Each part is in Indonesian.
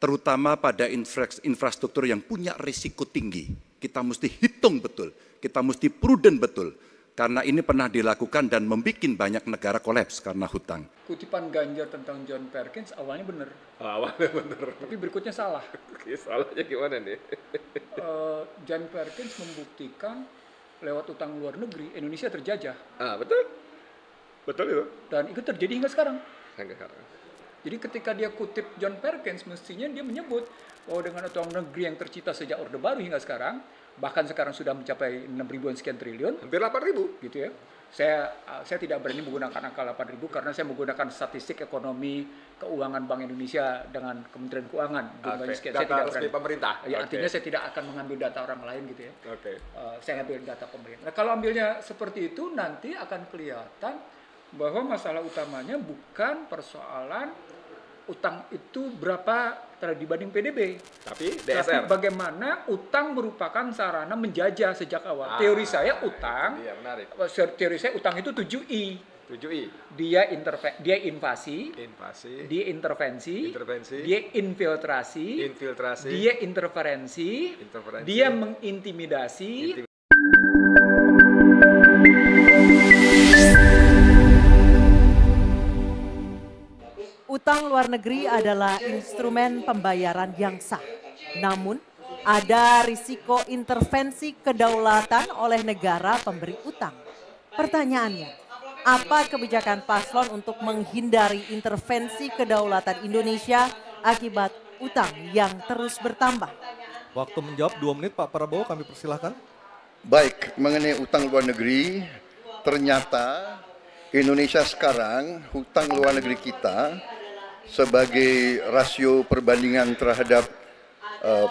terutama pada infrastruktur yang punya risiko tinggi. Kita mesti hitung betul, kita mesti prudent betul, karena ini pernah dilakukan dan membuat banyak negara kolaps karena hutang. Kutipan Ganjar tentang John Perkins awalnya benar. Awalnya benar. Tapi berikutnya salah. Salahnya gimana nih? John Perkins membuktikan lewat utang luar negeri Indonesia terjajah. Betul. Betul itu. Dan itu terjadi hingga sekarang. Hingga sekarang. Jadi ketika dia kutip John Perkins, mestinya dia menyebut bahwa dengan utang negeri yang tercipta sejak Orde Baru hingga sekarang, bahkan sekarang sudah mencapai 6.000-an sekian triliun, hampir 8.000 gitu ya. Saya tidak berani menggunakan angka 8.000 karena saya menggunakan statistik ekonomi keuangan Bank Indonesia dengan Kementerian Keuangan. Data resmi pemerintah. Ya, artinya saya tidak akan mengambil data orang lain gitu ya. Saya ambil data pemerintah. Nah, kalau ambilnya seperti itu nanti akan kelihatan bahwa masalah utamanya bukan persoalan utang itu berapa dibanding PDB. Tapi DSR. Tapi bagaimana utang merupakan sarana menjajah sejak awal. Teori saya utang, teori saya utang itu 7I. 7I. Dia invasi, dia intervensi, dia infiltrasi, dia interferensi, dia mengintimidasi. Utang luar negeri adalah instrumen pembayaran yang sah. Namun, ada risiko intervensi kedaulatan oleh negara pemberi utang. Pertanyaannya, apa kebijakan paslon untuk menghindari intervensi kedaulatan Indonesia akibat utang yang terus bertambah? Waktu menjawab 2 menit Pak Prabowo, kami persilahkan. Baik, mengenai utang luar negeri, ternyata Indonesia sekarang, hutang luar negeri kita sebagai rasio perbandingan terhadap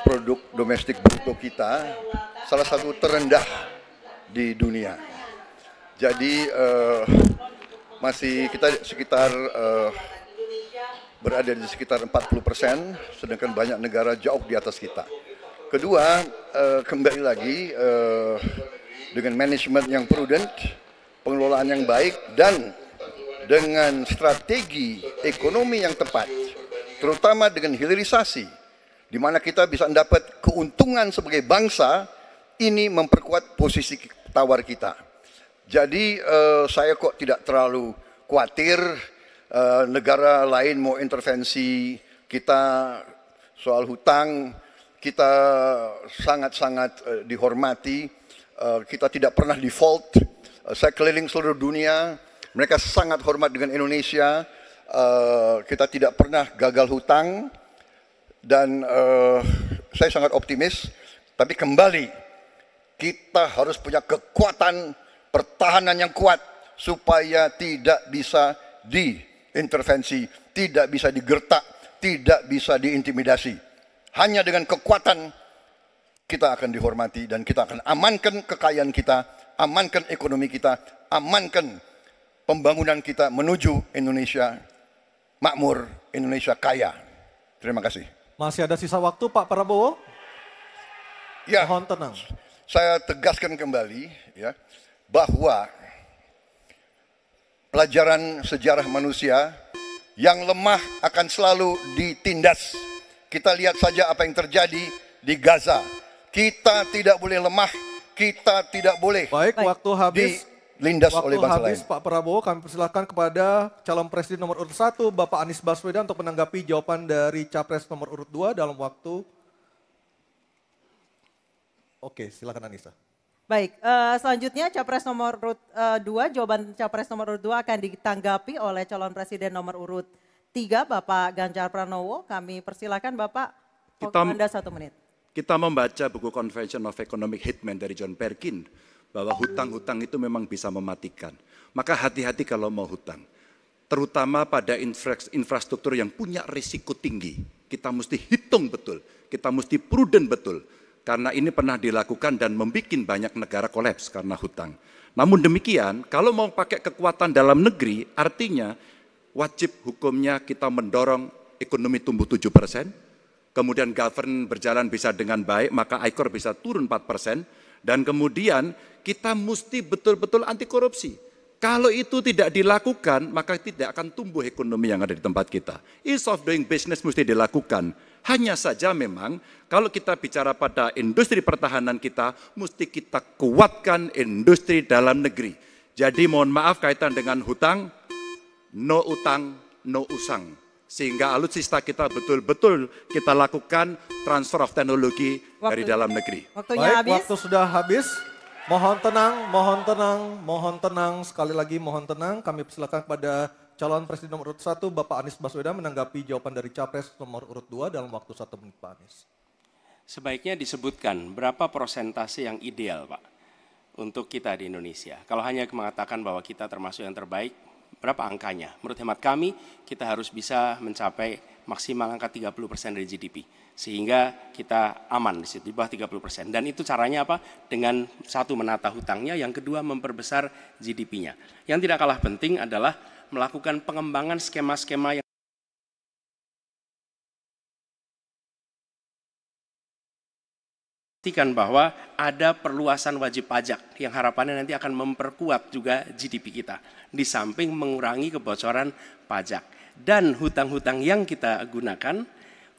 produk domestik bruto kita salah satu terendah di dunia. Jadi masih kita sekitar berada di sekitar 40%, sedangkan banyak negara jauh di atas kita. Kedua, kembali lagi dengan manajemen yang prudent, pengelolaan yang baik, dan dengan strategi ekonomi yang tepat, terutama dengan hilirisasi, di mana kita bisa mendapat keuntungan sebagai bangsa, ini memperkuat posisi tawar kita. Jadi saya kok tidak terlalu khawatir negara lain mau intervensi kita soal hutang. Kita sangat-sangat dihormati, kita tidak pernah default. Saya keliling seluruh dunia, mereka sangat hormat dengan Indonesia, kita tidak pernah gagal hutang, dan saya sangat optimis. Tapi kembali, kita harus punya kekuatan pertahanan yang kuat, supaya tidak bisa diintervensi, tidak bisa digertak, tidak bisa diintimidasi. Hanya dengan kekuatan kita akan dihormati, dan kita akan amankan kekayaan kita, amankan ekonomi kita, amankan pembangunan kita menuju Indonesia makmur, Indonesia kaya. Terima kasih. Masih ada sisa waktu Pak Prabowo? Ya, mohon tenang. Saya tegaskan kembali ya, bahwa pelajaran sejarah manusia yang lemah akan selalu ditindas. Kita lihat saja apa yang terjadi di Gaza. Kita tidak boleh lemah, kita tidak boleh. Baik, waktu habis. Dilindas oleh bangsa lain. Pak Prabowo, kami persilakan kepada calon presiden nomor urut 1, Bapak Anies Baswedan, untuk menanggapi jawaban dari capres nomor urut 2 dalam waktu. Oke, silakan Anissa. Baik, selanjutnya capres nomor urut 2, jawaban capres nomor urut 2 akan ditanggapi oleh calon presiden nomor urut 3, Bapak Ganjar Pranowo. Kami persilakan Bapak, Anda 1 menit. Kita membaca buku Convention of Economic Hitman dari John Perkins, bahwa hutang-hutang itu memang bisa mematikan. Maka hati-hati kalau mau hutang. Terutama pada infrastruktur yang punya risiko tinggi. Kita mesti hitung betul, kita mesti prudent betul. Karena ini pernah dilakukan dan membuat banyak negara kolaps karena hutang. Namun demikian, kalau mau pakai kekuatan dalam negeri, artinya wajib hukumnya kita mendorong ekonomi tumbuh 7%, kemudian govern berjalan bisa dengan baik, maka ICOR bisa turun 4%, dan kemudian kita mesti betul-betul anti korupsi. Kalau itu tidak dilakukan, maka tidak akan tumbuh ekonomi yang ada di tempat kita. Ease of doing business mesti dilakukan. Hanya saja memang kalau kita bicara pada industri pertahanan kita, mesti kita kuatkan industri dalam negeri. Jadi mohon maaf kaitan dengan hutang, no utang, no usang. Sehingga alutsista kita betul-betul kita lakukan transfer of teknologi dari dalam negeri. Waktunya habis. Waktu sudah habis. Mohon tenang, mohon tenang, mohon tenang. Sekali lagi mohon tenang. Kami persilakan kepada calon presiden nomor urut 1, Bapak Anies Baswedan menanggapi jawaban dari capres nomor urut 2 dalam waktu 1 menit, Pak Anies. Sebaiknya disebutkan berapa persentase yang ideal, Pak, untuk kita di Indonesia. Kalau hanya mengatakan bahwa kita termasuk yang terbaik, berapa angkanya? Menurut hemat kami, kita harus bisa mencapai maksimal angka 30% dari GDP. Sehingga kita aman di situ, di bawah 30%. Dan itu caranya apa? Dengan satu menata hutangnya, yang kedua memperbesar GDP-nya. Yang tidak kalah penting adalah melakukan pengembangan skema-skema yang pastikan bahwa ada perluasan wajib pajak yang harapannya nanti akan memperkuat juga GDP kita. Di samping mengurangi kebocoran pajak. Dan hutang-hutang yang kita gunakan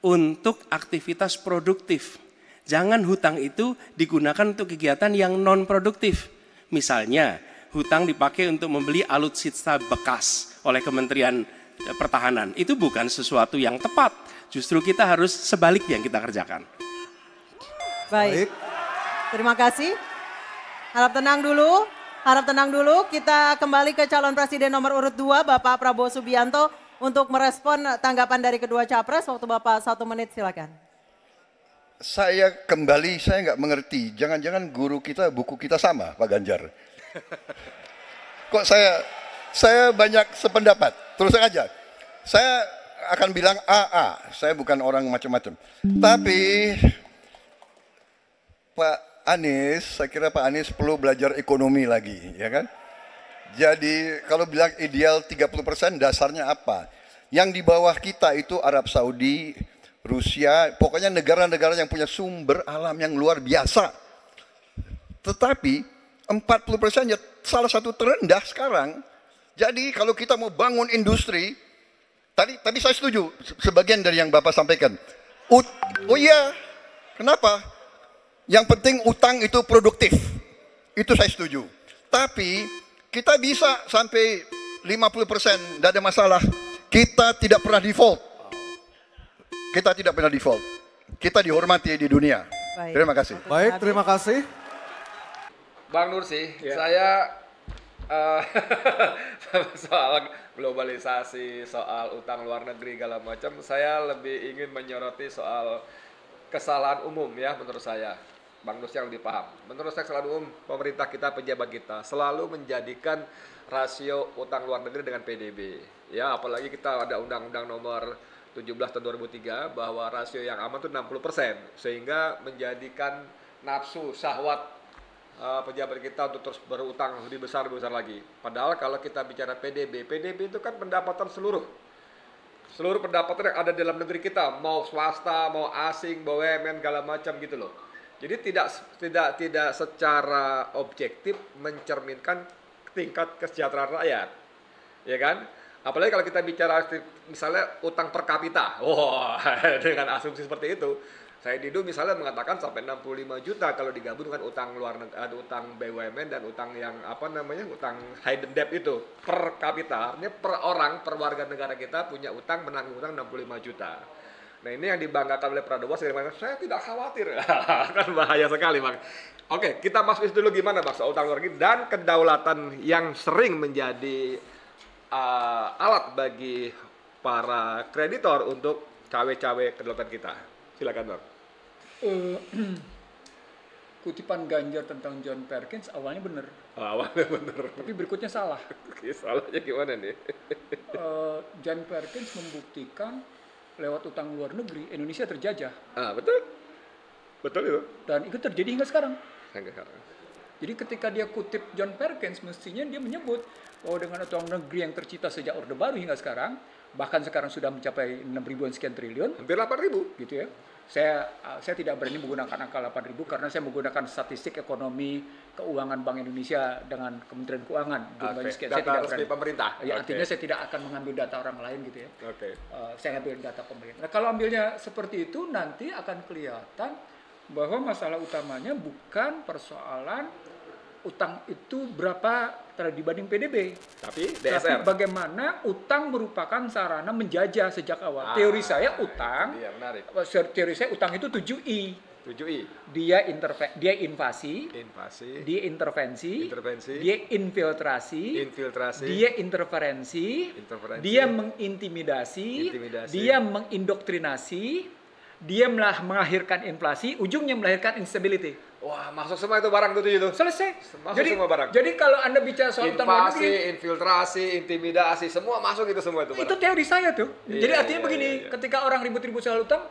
untuk aktivitas produktif. Jangan hutang itu digunakan untuk kegiatan yang non-produktif. Misalnya, hutang dipakai untuk membeli alutsista bekas oleh Kementerian Pertahanan. Itu bukan sesuatu yang tepat. Justru kita harus sebaliknya yang kita kerjakan. Baik. Terima kasih. Harap tenang dulu. Harap tenang dulu. Kita kembali ke calon presiden nomor urut 2, Bapak Prabowo Subianto, untuk merespon tanggapan dari kedua capres. Waktu Bapak 1 menit, silakan. Saya nggak mengerti. Jangan-jangan guru kita, buku kita sama, Pak Ganjar. Kok saya banyak sependapat. Terus aja. Saya akan bilang AA. Saya bukan orang macam-macam. Tapi Pak Anies, saya kira Pak Anies perlu belajar ekonomi lagi, ya kan? Jadi kalau bilang ideal 30%, dasarnya apa? Yang di bawah kita itu Arab Saudi, Rusia, pokoknya negara-negara yang punya sumber alam yang luar biasa. Tetapi 40% ya salah satu terendah sekarang. Jadi kalau kita mau bangun industri, tadi saya setuju sebagian dari yang Bapak sampaikan. Oh iya, kenapa? Yang penting utang itu produktif. Itu saya setuju. Tapi kita bisa sampai 50%, tidak ada masalah. Kita tidak pernah default. Kita tidak pernah default. Kita dihormati di dunia. Baik. Terima kasih. Baik, terima kasih. Bang Nursi, saya soal globalisasi, soal utang luar negeri segala macam, saya lebih ingin menyoroti soal kesalahan umum ya menurut saya. Bang Nursi yang lebih paham. Menurut saya kesalahan umum pemerintah kita, pejabat kita selalu menjadikan rasio utang luar negeri dengan PDB. Ya, apalagi kita ada Undang-Undang Nomor 17 tahun 2003 bahwa rasio yang aman itu 60%, sehingga menjadikan nafsu syahwat pejabat kita untuk terus berutang lebih besar lagi. Padahal kalau kita bicara PDB itu kan pendapatan seluruh pendapatan yang ada dalam negeri kita, mau swasta, mau asing, BUMN, segala macam gitu loh. Jadi tidak secara objektif mencerminkan tingkat kesejahteraan rakyat, ya kan? Apalagi kalau kita bicara misalnya utang per kapita, dengan asumsi seperti itu. Saya Didu misalnya mengatakan sampai 65 juta kalau digabung dengan utang luar negeri, ada utang BUMN dan utang yang utang hidden debt itu per kapita. Artinya per orang, per warga negara kita punya utang, menanggung utang 65 juta. Nah ini yang dibanggakan oleh Prabowo, saya tidak khawatir, kan bahaya sekali Bang. Oke, kita masuk dulu gimana Bang soal utang luar negeri dan kedaulatan yang sering menjadi alat bagi para kreditor untuk cawe-cawe kedaulatan kita. Silakan Bang. Kutipan Ganjar tentang John Perkins awalnya benar. Awalnya benar. Tapi berikutnya salah. Salahnya gimana nih? John Perkins membuktikan lewat utang luar negeri Indonesia terjajah. Betul. Betul itu. Dan itu terjadi hingga sekarang. Jadi ketika dia kutip John Perkins, mestinya dia menyebut bahwa dengan utang negeri yang tercipta sejak Orde Baru hingga sekarang, bahkan sekarang sudah mencapai 6.000-an sekian triliun, Hampir 8.000. gitu ya. Saya tidak berani menggunakan angka 8.000 karena saya menggunakan statistik ekonomi keuangan Bank Indonesia dengan Kementerian Keuangan. Jumlahnya sekian. Saya Data tidak resmi berani. pemerintah. Ya, artinya saya tidak akan mengambil data orang lain gitu ya. Oke. Saya ambil data pemerintah. Nah, kalau ambilnya seperti itu nanti akan kelihatan bahwa masalah utamanya bukan persoalan utang itu berapa dibanding PDB. Tapi Tapi DSR. bagaimana utang merupakan sarana menjajah sejak awal. Teori saya utang, Iya, menarik. teori saya utang itu 7I. 7I. Dia invasi, Invasi, dia intervensi, intervensi, dia infiltrasi, infiltrasi, dia interferensi, interferensi, dia mengintimidasi, intimidasi, dia mengindoktrinasi, dia melahirkan inflasi, ujungnya melahirkan instability. Wah, masuk semua itu barang itu. Selesai. Masuk semua barang. Jadi kalau Anda bicara soal utang luar Invasi, negeri, infiltrasi, intimidasi, semua masuk itu semua itu barang. itu teori saya tuh. Iya, Jadi artinya iya, begini, iya. ketika orang ribut-ribut soal utang,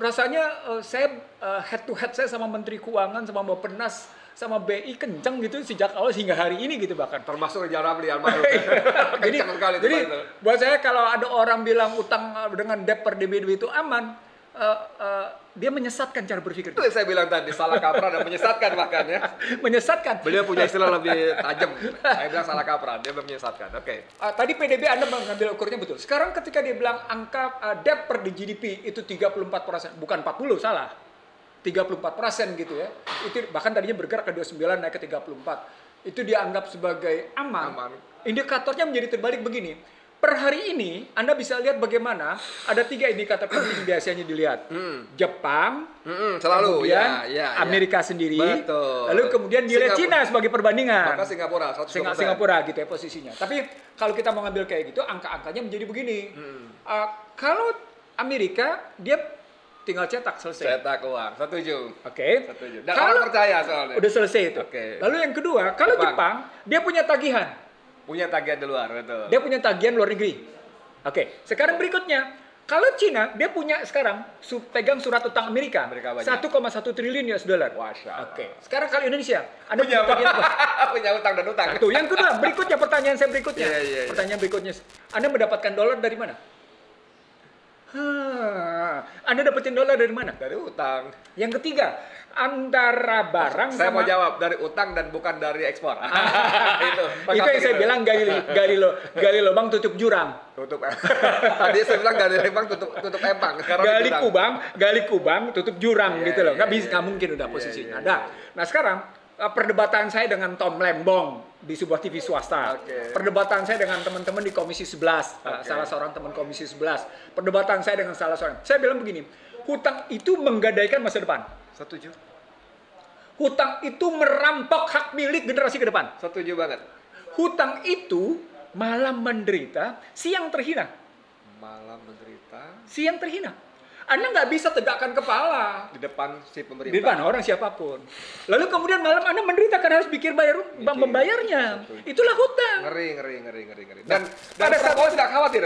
rasanya saya head to head saya sama Menteri Keuangan, sama Bappenas, sama BI kenceng gitu sejak awal hingga hari ini gitu bahkan. Termasuk Rizal Ramli almarhum. jadi Kencang sekali itu, jadi Pak, itu. buat saya kalau ada orang bilang utang dengan debt per DBD itu aman, dia menyesatkan cara berpikir. Itu yang saya bilang tadi, salah kaprah dan menyesatkan bahkan ya. Menyesatkan. Beliau punya istilah lebih tajam. Saya bilang salah kaprah, dia menyesatkan. Oke. Tadi PDB Anda mengambil ukurnya betul. Sekarang ketika dia bilang angka debt per GDP itu 34%, bukan 40, salah. 34% gitu ya. Itu bahkan tadinya bergerak ke 29 naik ke 34. Itu dianggap sebagai aman. Indikatornya menjadi terbalik begini. Per hari ini Anda bisa lihat bagaimana ada 3 indikator penting biasanya dilihat. Jepang, Selalu kemudian ya. Amerika sendiri, Betul. lalu kemudian dilihat Cina sebagai perbandingan. Maka Singapura 100%. Singapura gitu ya posisinya. Tapi kalau kita mau ngambil kayak gitu, angka-angkanya menjadi begini. Kalau Amerika dia tinggal cetak selesai. Cetak uang, setuju. Oke. Setuju. Dan orang percaya soalnya. Udah selesai itu. Oke. Lalu yang kedua, kalau Jepang dia punya tagihan. Punya tagihan di luar, betul. Dia punya tagihan luar negeri. Oke. Sekarang berikutnya, kalau Cina dia punya sekarang pegang surat utang Amerika, Amerika banyak. 1,1 triliun US dollar. Masya Allah. Oke. Sekarang kalau Indonesia, Anda Punya punya tagihan apa? punya utang dan utang. Satu. Yang kedua, berikutnya pertanyaan saya berikutnya. Iya. Pertanyaan berikutnya, Anda mendapatkan dolar dari mana? Anda dapetin dolar dari mana? Dari utang. Yang ketiga, antara barang Saya sama... mau jawab dari utang dan bukan dari ekspor. Itu yang saya bilang gali lubang tutup jurang. Tutup. Tadi saya bilang gali lubang tutup empang. Sekarang Gali kubang tutup jurang Iya, gitu loh. iya, Nggak mungkin udah posisinya. Nah sekarang perdebatan saya dengan Tom Lembong di sebuah TV swasta. Perdebatan saya dengan teman-teman di Komisi 11, salah seorang teman Komisi 11. Perdebatan saya dengan salah seorang. Saya bilang begini, hutang itu menggadaikan masa depan. Setuju. Hutang itu merampok hak milik generasi ke depan. Setuju banget. Hutang itu malah menderita, siang terhina. Malam menderita. Siang terhina. Anda nggak bisa tegakkan kepala Di depan si pemerintah. di depan orang siapapun. Lalu kemudian malam Anda menderita karena harus membayarnya. Itulah hutang. Ngeri. Dan pada saat saat tidak khawatir.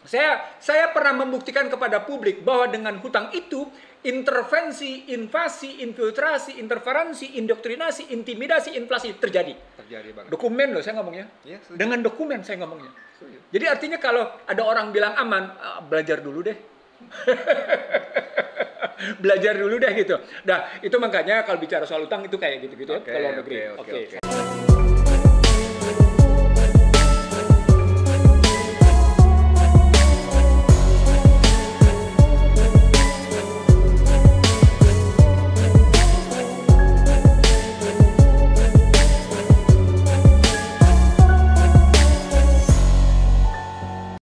saya pernah membuktikan kepada publik bahwa dengan hutang itu intervensi, invasi, infiltrasi, interferensi, indoktrinasi, intimidasi, inflasi terjadi. Terjadi banget. Dokumen loh saya ngomongnya. Iya, setuju. Dengan dokumen saya ngomongnya. Jadi artinya kalau ada orang bilang aman, belajar dulu deh. Belajar dulu deh gitu. Nah, itu makanya kalau bicara soal utang itu kayak gitu-gitu ya. Kalau negeri. Oke.